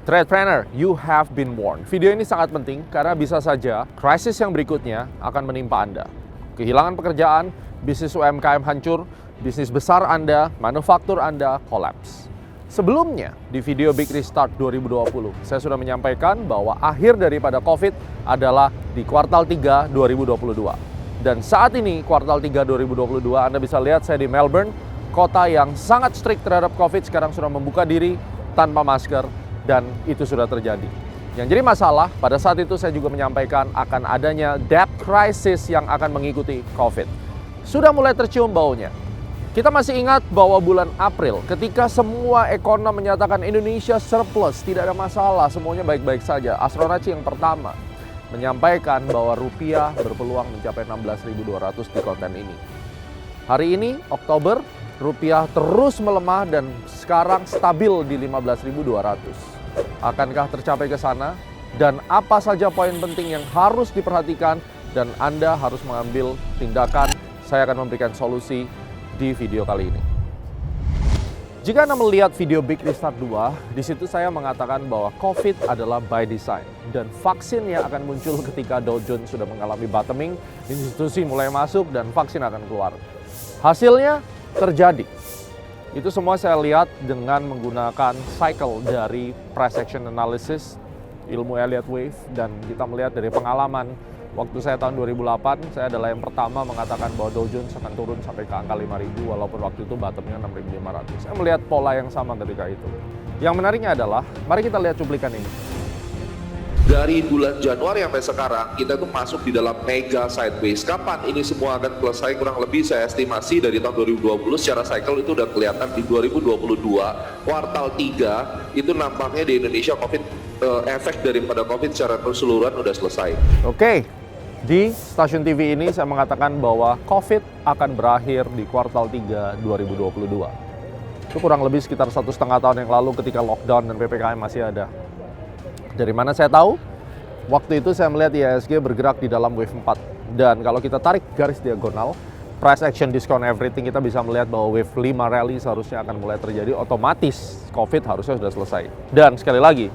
Tradepreneur, you have been warned. Video ini sangat penting karena bisa saja krisis yang berikutnya akan menimpa Anda. Kehilangan pekerjaan, bisnis UMKM hancur, bisnis besar Anda, manufaktur Anda kolaps. Sebelumnya, di video Big Restart 2020, saya sudah menyampaikan bahwa akhir daripada COVID adalah di kuartal 3 2022. Dan saat ini, kuartal 3 2022, Anda bisa lihat saya di Melbourne, kota yang sangat strict terhadap COVID, sekarang sudah membuka diri tanpa masker, dan itu sudah terjadi. Yang jadi masalah, pada saat itu saya juga menyampaikan akan adanya debt crisis yang akan mengikuti COVID. Sudah mulai tercium baunya. Kita masih ingat bahwa bulan April, ketika semua ekonom menyatakan Indonesia surplus, tidak ada masalah, semuanya baik-baik saja. Astronaci yang pertama menyampaikan bahwa rupiah berpeluang mencapai 16.200 di konten ini. Hari ini, Oktober, rupiah terus melemah dan sekarang stabil di 15.200. Akankah tercapai ke sana? Dan apa saja poin penting yang harus diperhatikan dan Anda harus mengambil tindakan? Saya akan memberikan solusi di video kali ini. Jika Anda melihat video Big Restart 2, di situ saya mengatakan bahwa COVID adalah by design dan vaksin yang akan muncul ketika Dow Jones sudah mengalami bottoming, institusi mulai masuk dan vaksin akan keluar. Hasilnya terjadi. Itu semua saya lihat dengan menggunakan cycle dari price action analysis, ilmu Elliott Wave, dan kita melihat dari pengalaman waktu saya tahun 2008, saya adalah yang pertama mengatakan bahwa Dow Jones akan turun sampai ke angka 5.000 walaupun waktu itu bottomnya 6.500. Saya melihat pola yang sama ketika itu. Yang menariknya adalah, mari kita lihat cuplikan ini. Dari bulan Januari sampai sekarang, kita tuh masuk di dalam mega sideways. Kapan ini semua akan selesai? Kurang lebih saya estimasi dari tahun 2020 secara cycle itu udah kelihatan di 2022, kuartal 3, itu nampaknya di Indonesia efek daripada COVID secara keseluruhan udah selesai. Oke, di stasiun TV ini saya mengatakan bahwa COVID akan berakhir di kuartal 3 2022. Itu kurang lebih sekitar 1,5 tahun yang lalu ketika lockdown dan PPKM masih ada. Dari mana saya tahu? Waktu itu saya melihat IHSG bergerak di dalam wave 4. Dan kalau kita tarik garis diagonal, price action discount everything, kita bisa melihat bahwa wave 5 rally seharusnya akan mulai terjadi. Otomatis COVID harusnya sudah selesai. Dan sekali lagi,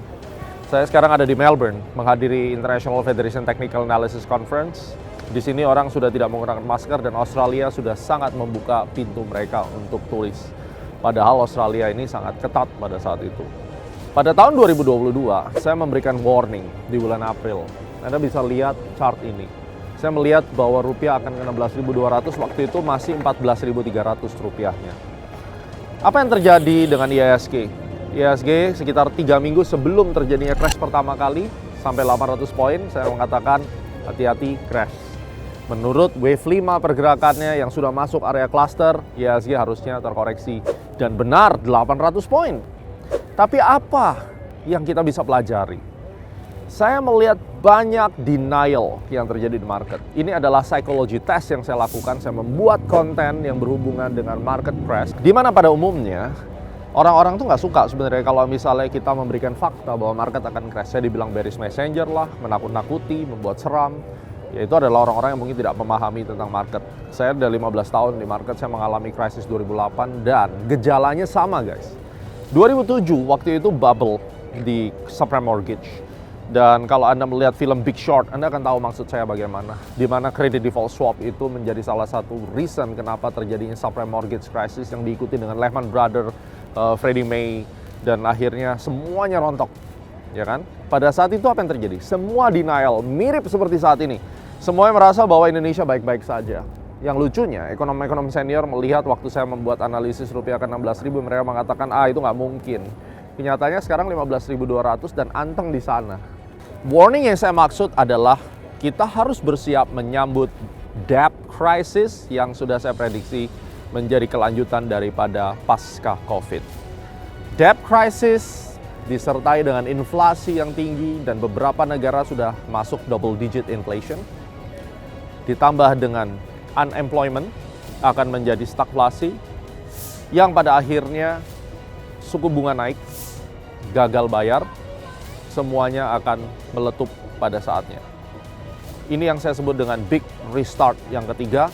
saya sekarang ada di Melbourne menghadiri International Federation Technical Analysis Conference. Di sini orang sudah tidak menggunakan masker dan Australia sudah sangat membuka pintu mereka untuk turis. Padahal Australia ini sangat ketat pada saat itu. Pada tahun 2022, saya memberikan warning di bulan April. Anda bisa lihat chart ini. Saya melihat bahwa rupiah akan ke 16.200, waktu itu masih 14.300 rupiahnya. Apa yang terjadi dengan IHSG? IHSG sekitar 3 minggu sebelum terjadinya crash pertama kali, sampai 800 poin, saya mengatakan hati-hati crash. Menurut wave 5 pergerakannya yang sudah masuk area cluster, IHSG harusnya terkoreksi. Dan benar, 800 poin. Tapi apa yang kita bisa pelajari? Saya melihat banyak denial yang terjadi di market. Ini adalah psychology test yang saya lakukan. Saya membuat konten yang berhubungan dengan market crash. Di mana pada umumnya, orang-orang tuh nggak suka sebenarnya kalau misalnya kita memberikan fakta bahwa market akan crash. Saya dibilang bearish messenger lah, menakut-nakuti, membuat seram. Yaitu adalah orang-orang yang mungkin tidak memahami tentang market. Saya udah 15 tahun di market, saya mengalami krisis 2008 dan gejalanya sama guys. 2007 waktu itu bubble di subprime mortgage. Dan kalau Anda melihat film Big Short, Anda akan tahu maksud saya bagaimana. Di mana credit default swap itu menjadi salah satu reason kenapa terjadinya subprime mortgage crisis yang diikuti dengan Lehman Brothers, Freddie Mae, dan akhirnya semuanya rontok. Ya kan? Pada saat itu apa yang terjadi? Semua denial, mirip seperti saat ini. Semuanya merasa bahwa Indonesia baik-baik saja. Yang lucunya, ekonom-ekonom senior melihat waktu saya membuat analisis rupiah ke 16.000, mereka mengatakan, itu nggak mungkin. Kenyataannya sekarang 15.200 dan anteng di sana. Warning yang saya maksud adalah kita harus bersiap menyambut debt crisis yang sudah saya prediksi menjadi kelanjutan daripada pasca COVID. Debt crisis disertai dengan inflasi yang tinggi dan beberapa negara sudah masuk double digit inflation. Ditambah dengan unemployment akan menjadi stagflasi yang pada akhirnya suku bunga naik, gagal bayar, semuanya akan meletup pada saatnya. Ini yang saya sebut dengan Big Restart yang ketiga,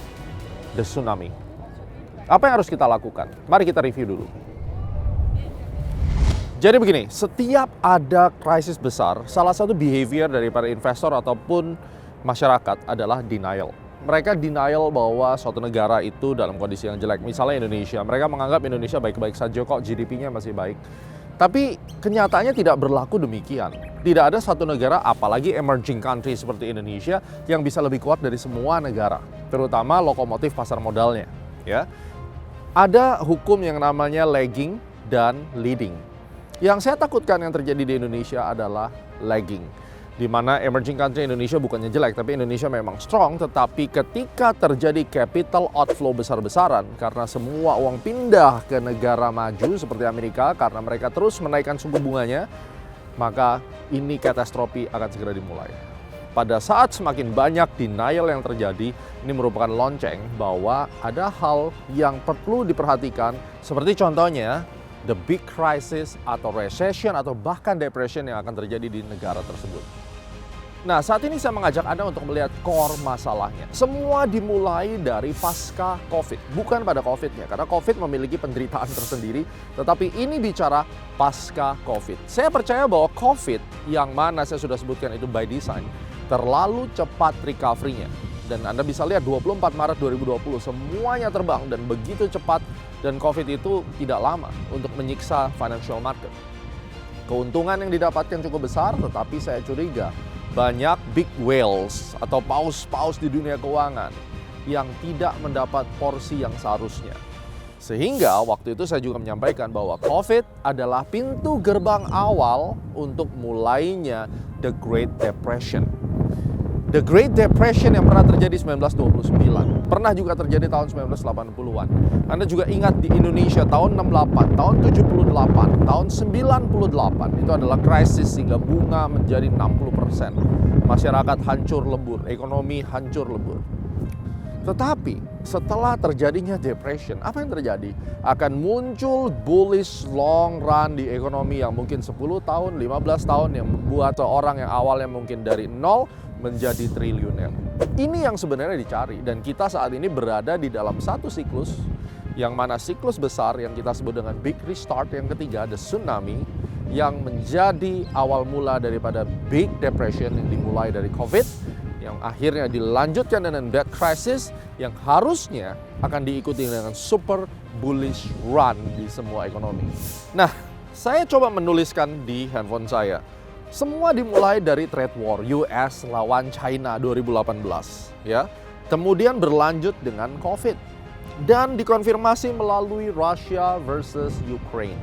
the tsunami. Apa yang harus kita lakukan? Mari kita review dulu. Jadi begini, setiap ada krisis besar, salah satu behavior dari para investor ataupun masyarakat adalah denial. Mereka denial bahwa suatu negara itu dalam kondisi yang jelek. Misalnya Indonesia, mereka menganggap Indonesia baik-baik saja kok, GDP-nya masih baik. Tapi kenyataannya tidak berlaku demikian. Tidak ada satu negara, apalagi emerging country seperti Indonesia, yang bisa lebih kuat dari semua negara, terutama lokomotif pasar modalnya. Ya, ada hukum yang namanya lagging dan leading. Yang saya takutkan yang terjadi di Indonesia adalah lagging, di mana emerging country Indonesia bukannya jelek, tapi Indonesia memang strong, tetapi ketika terjadi capital outflow besar-besaran karena semua uang pindah ke negara maju seperti Amerika karena mereka terus menaikkan suku bunganya, maka ini katastrofi akan segera dimulai. Pada saat semakin banyak denial yang terjadi, ini merupakan lonceng bahwa ada hal yang perlu diperhatikan, seperti contohnya the big crisis atau recession atau bahkan depression yang akan terjadi di negara tersebut. Nah, saat ini saya mengajak Anda untuk melihat core masalahnya. Semua dimulai dari pasca COVID, bukan pada COVID-nya, karena COVID memiliki penderitaan tersendiri, tetapi ini bicara pasca COVID. Saya percaya bahwa COVID yang mana saya sudah sebutkan itu by design, terlalu cepat recovery-nya. Dan Anda bisa lihat 24 Maret 2020 semuanya terbang dan begitu cepat, dan COVID itu tidak lama untuk menyiksa financial market. Keuntungan yang didapatkan cukup besar, tetapi saya curiga banyak big whales atau paus-paus di dunia keuangan yang tidak mendapat porsi yang seharusnya. Sehingga waktu itu saya juga menyampaikan bahwa COVID adalah pintu gerbang awal untuk mulainya The Great Depression. The Great Depression yang pernah terjadi 1929, pernah juga terjadi tahun 1980-an. Anda juga ingat di Indonesia tahun 68, tahun 78, tahun 98, itu adalah krisis sehingga bunga menjadi 60%. Masyarakat hancur lebur, ekonomi hancur lebur. Tetapi setelah terjadinya depression, apa yang terjadi? Akan muncul bullish long run di ekonomi yang mungkin 10 tahun, 15 tahun yang membuat seorang yang awalnya mungkin dari nol menjadi triliuner. Ini yang sebenarnya dicari, dan kita saat ini berada di dalam satu siklus yang mana siklus besar yang kita sebut dengan big restart yang ketiga, the tsunami, yang menjadi awal mula daripada big depression yang dimulai dari COVID, yang akhirnya dilanjutkan dengan debt crisis yang harusnya akan diikuti dengan super bullish run di semua ekonomi. Nah, saya coba menuliskan di handphone saya. Semua dimulai dari trade war US lawan China 2018, ya. Kemudian berlanjut dengan COVID dan dikonfirmasi melalui Russia versus Ukraine.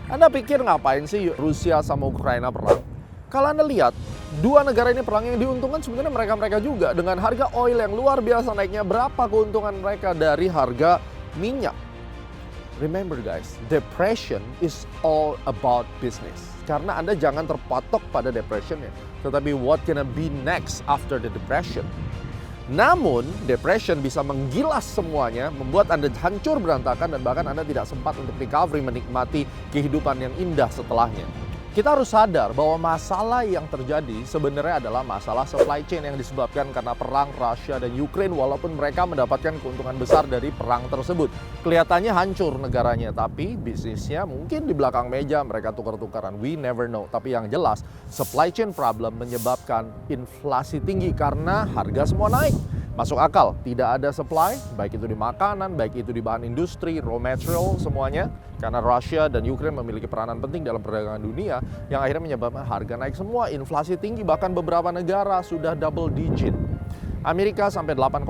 Anda pikir ngapain sih Rusia sama Ukraina perang? Kalau Anda lihat, dua negara ini perang yang diuntungkan sebenarnya mereka-mereka juga. Dengan harga oil yang luar biasa naiknya, berapa keuntungan mereka dari harga minyak? Remember guys, depression is all about business. Karena Anda jangan terpatok pada depressionnya, tetapi what gonna be next after the depression. Namun, depression bisa menggilas semuanya, membuat Anda hancur berantakan dan bahkan Anda tidak sempat untuk recovery, menikmati kehidupan yang indah setelahnya. Kita harus sadar bahwa masalah yang terjadi sebenarnya adalah masalah supply chain yang disebabkan karena perang Rusia dan Ukraine, walaupun mereka mendapatkan keuntungan besar dari perang tersebut. Kelihatannya hancur negaranya, tapi bisnisnya mungkin di belakang meja mereka tukar-tukaran. We never know. Tapi yang jelas, supply chain problem menyebabkan inflasi tinggi karena harga semua naik. Masuk akal, tidak ada supply, baik itu di makanan, baik itu di bahan industri, raw material, semuanya. Karena Rusia dan Ukraine memiliki peranan penting dalam perdagangan dunia yang akhirnya menyebabkan harga naik semua, inflasi tinggi, bahkan beberapa negara sudah double digit. Amerika sampai 8,6%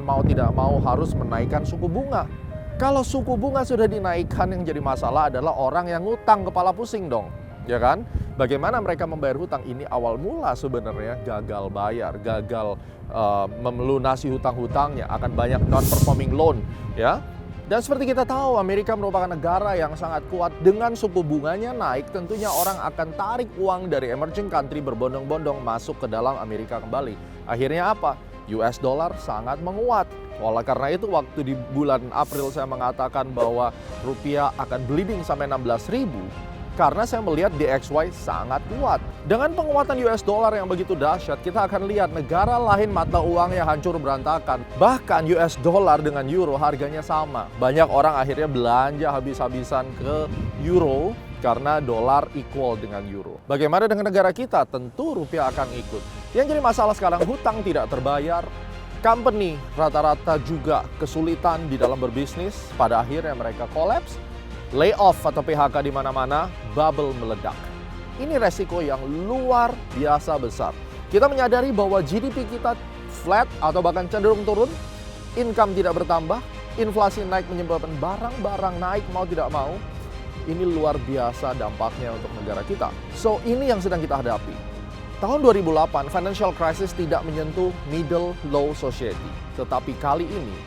mau tidak mau harus menaikkan suku bunga. Kalau suku bunga sudah dinaikkan, yang jadi masalah adalah orang yang ngutang, kepala pusing dong. Ya kan? Bagaimana mereka membayar hutang? Ini awal mula sebenarnya gagal bayar, gagal melunasi hutang-hutangnya, akan banyak non-performing loan, ya. Dan seperti kita tahu, Amerika merupakan negara yang sangat kuat. Dengan suku bunganya naik, tentunya orang akan tarik uang dari emerging country berbondong-bondong masuk ke dalam Amerika kembali. Akhirnya apa? US dollar sangat menguat. Oleh karena itu, waktu di bulan April saya mengatakan bahwa rupiah akan bleeding sampai 16.000. Karena saya melihat DXY sangat kuat. Dengan penguatan US dollar yang begitu dahsyat, kita akan lihat negara lain mata uangnya hancur berantakan. Bahkan US dollar dengan euro harganya sama. Banyak orang akhirnya belanja habis-habisan ke euro karena dolar equal dengan euro. Bagaimana dengan negara kita? Tentu rupiah akan ikut. Yang jadi masalah sekarang, hutang tidak terbayar, company rata-rata juga kesulitan di dalam berbisnis, pada akhirnya mereka collapse, layoff atau PHK di mana-mana, bubble meledak. Ini resiko yang luar biasa besar. Kita menyadari bahwa GDP kita flat atau bahkan cenderung turun, income tidak bertambah, inflasi naik menyebabkan barang-barang naik mau tidak mau. Ini luar biasa dampaknya untuk negara kita. So, ini yang sedang kita hadapi. Tahun 2008, financial crisis tidak menyentuh middle low society. Tetapi kali ini,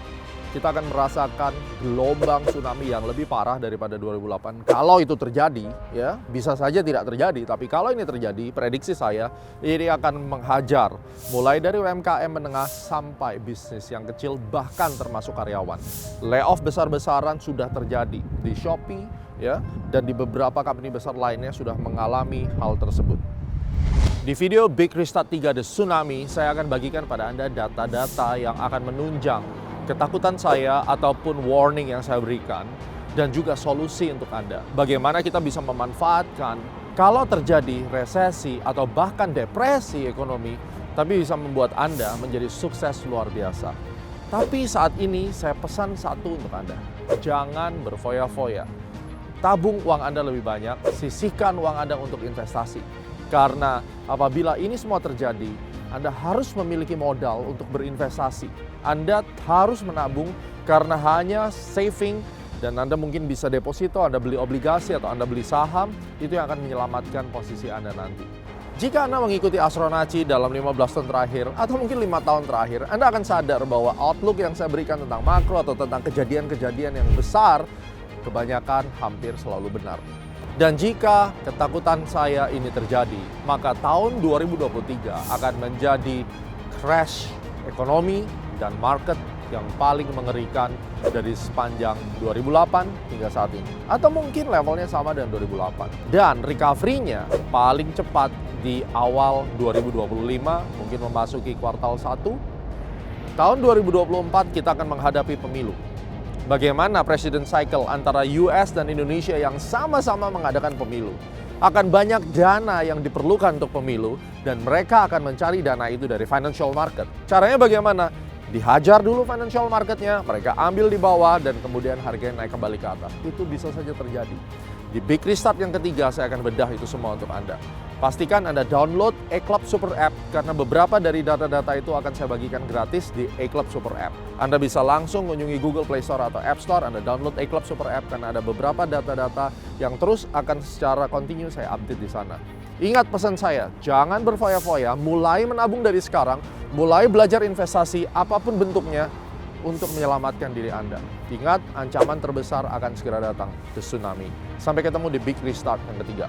kita akan merasakan gelombang tsunami yang lebih parah daripada 2008. Kalau itu terjadi, ya bisa saja tidak terjadi. Tapi kalau ini terjadi, prediksi saya, ini akan menghajar. Mulai dari UMKM menengah sampai bisnis yang kecil, bahkan termasuk karyawan. Layoff besar-besaran sudah terjadi di Shopee, ya, dan di beberapa company besar lainnya sudah mengalami hal tersebut. Di video Big Restart 3 The Tsunami, saya akan bagikan pada Anda data-data yang akan menunjang ketakutan saya ataupun warning yang saya berikan, dan juga solusi untuk Anda. Bagaimana kita bisa memanfaatkan kalau terjadi resesi atau bahkan depresi ekonomi, tapi bisa membuat Anda menjadi sukses luar biasa. Tapi saat ini saya pesan satu untuk Anda, jangan berfoya-foya. Tabung uang Anda lebih banyak, sisihkan uang Anda untuk investasi. Karena apabila ini semua terjadi, Anda harus memiliki modal untuk berinvestasi. Anda harus menabung karena hanya saving dan Anda mungkin bisa deposito, Anda beli obligasi atau Anda beli saham, itu yang akan menyelamatkan posisi Anda nanti. Jika Anda mengikuti Astronaci dalam 15 tahun terakhir atau mungkin 5 tahun terakhir, Anda akan sadar bahwa outlook yang saya berikan tentang makro atau tentang kejadian-kejadian yang besar, kebanyakan hampir selalu benar. Dan jika ketakutan saya ini terjadi, maka tahun 2023 akan menjadi crash ekonomi dan market yang paling mengerikan dari sepanjang 2008 hingga saat ini. Atau mungkin levelnya sama dengan 2008. Dan recovery-nya paling cepat di awal 2025, mungkin memasuki kuartal 1. Tahun 2024 kita akan menghadapi pemilu. Bagaimana presiden cycle antara US dan Indonesia yang sama-sama mengadakan pemilu. Akan banyak dana yang diperlukan untuk pemilu dan mereka akan mencari dana itu dari financial market. Caranya bagaimana? Dihajar dulu financial marketnya, mereka ambil di bawah dan kemudian harganya naik kembali ke atas. Itu bisa saja terjadi. Di Big Restart yang ketiga saya akan bedah itu semua untuk Anda. Pastikan Anda download eClub Super App karena beberapa dari data-data itu akan saya bagikan gratis di eClub Super App. Anda bisa langsung mengunjungi Google Play Store atau App Store, Anda download eClub Super App karena ada beberapa data-data yang terus akan secara kontinu saya update di sana. Ingat pesan saya, jangan berfoya-foya, mulai menabung dari sekarang, mulai belajar investasi apapun bentuknya untuk menyelamatkan diri Anda. Ingat, ancaman terbesar akan segera datang, the tsunami. Sampai ketemu di Big Restart yang ketiga.